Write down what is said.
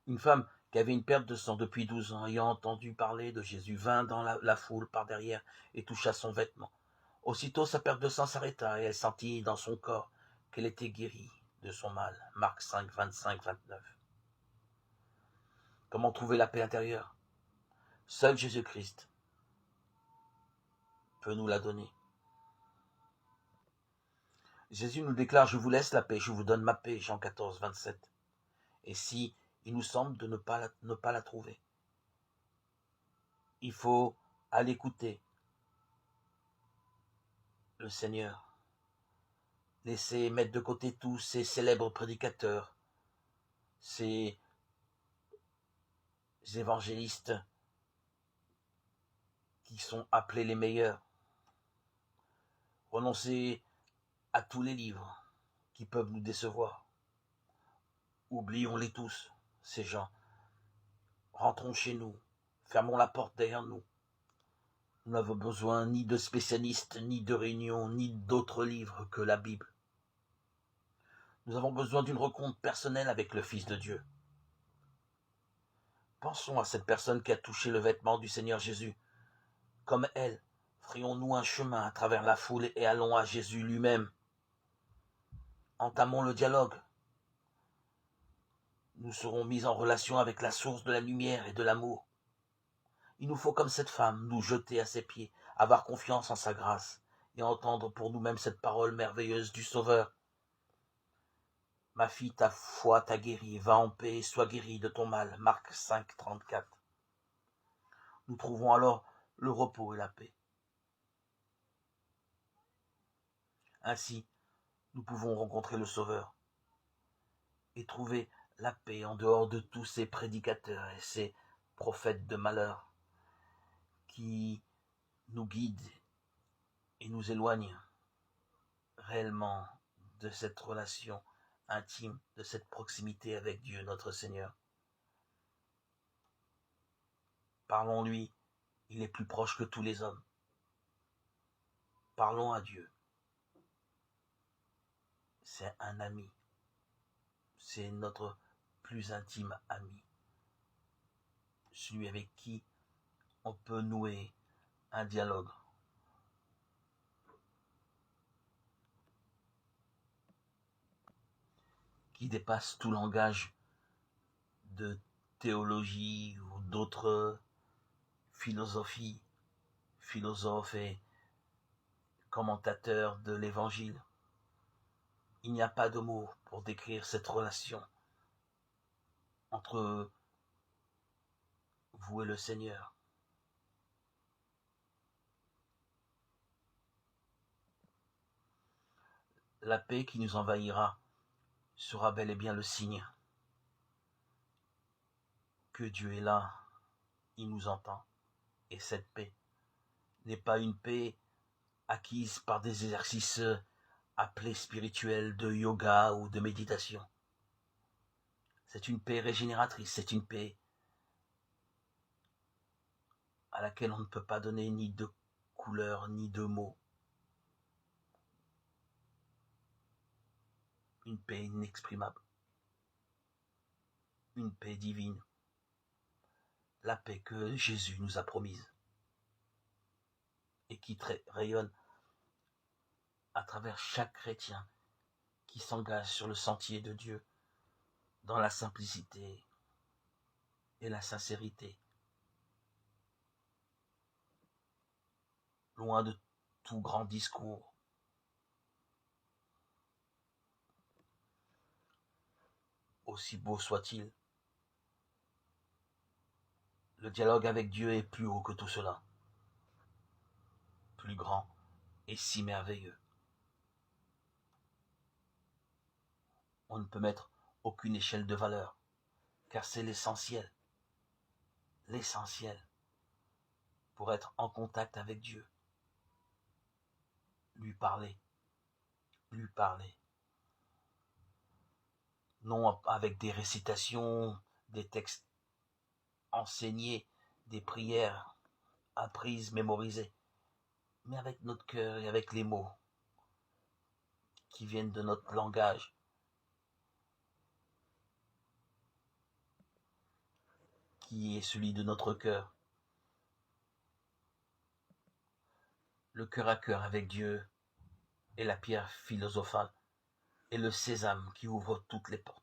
Une femme qui avait une perte de sang depuis 12 ans, ayant entendu parler de Jésus, vint dans la foule par derrière et toucha son vêtement. Aussitôt sa perte de sang s'arrêta et elle sentit dans son corps qu'elle était guérie de son mal. Marc 5, 25, 29. Comment trouver la paix intérieure? Seul Jésus-Christ peut nous la donner. Jésus nous déclare: je vous laisse la paix, je vous donne ma paix, Jean 14, 27. Et si il nous semble de ne pas la trouver, il faut aller écouter le Seigneur. Laisser mettre de côté tous ces célèbres prédicateurs, ces évangélistes qui sont appelés les meilleurs. Renoncer à tous les livres qui peuvent nous décevoir. Oublions-les tous, ces gens. Rentrons chez nous, fermons la porte derrière nous. Nous n'avons besoin ni de spécialistes, ni de réunions, ni d'autres livres que la Bible. Nous avons besoin d'une rencontre personnelle avec le Fils de Dieu. Pensons à cette personne qui a touché le vêtement du Seigneur Jésus. Comme elle, frayons-nous un chemin à travers la foule et allons à Jésus lui-même. Entamons le dialogue. Nous serons mis en relation avec la source de la lumière et de l'amour. Il nous faut, comme cette femme, nous jeter à ses pieds, avoir confiance en sa grâce et entendre pour nous-mêmes cette parole merveilleuse du Sauveur. Ma fille, ta foi t'a guérie, va en paix et sois guérie de ton mal. Marc 5, 34. Nous trouvons alors le repos et la paix. Ainsi, nous pouvons rencontrer le Sauveur et trouver la paix en dehors de tous ces prédicateurs et ces prophètes de malheur qui nous guident et nous éloignent réellement de cette relation intime, de cette proximité avec Dieu notre Seigneur. Parlons-lui, il est plus proche que tous les hommes. Parlons à Dieu. C'est un ami. C'est notre plus intime ami. Celui avec qui on peut nouer un dialogue. Qui dépasse tout langage de théologie ou d'autres philosophes et commentateurs de l'Évangile. Il n'y a pas de mots pour décrire cette relation entre vous et le Seigneur. La paix qui nous envahira sera bel et bien le signe que Dieu est là, il nous entend. Et cette paix n'est pas une paix acquise par des exercices appelés spirituels de yoga ou de méditation. C'est une paix régénératrice, c'est une paix à laquelle on ne peut pas donner ni de couleur ni de mots. Une paix inexprimable. Une paix divine. La paix que Jésus nous a promise. Et qui rayonne à travers chaque chrétien qui s'engage sur le sentier de Dieu dans la simplicité et la sincérité. Loin de tout grand discours. Aussi beau soit-il, le dialogue avec Dieu est plus haut que tout cela, plus grand et si merveilleux. On ne peut mettre aucune échelle de valeur, car c'est l'essentiel pour être en contact avec Dieu. Lui parler, non avec des récitations, des textes enseignés, des prières apprises, mémorisées, mais avec notre cœur et avec les mots qui viennent de notre langage. qui est celui de notre cœur. Le cœur à cœur avec Dieu est la pierre philosophale et le sésame qui ouvre toutes les portes.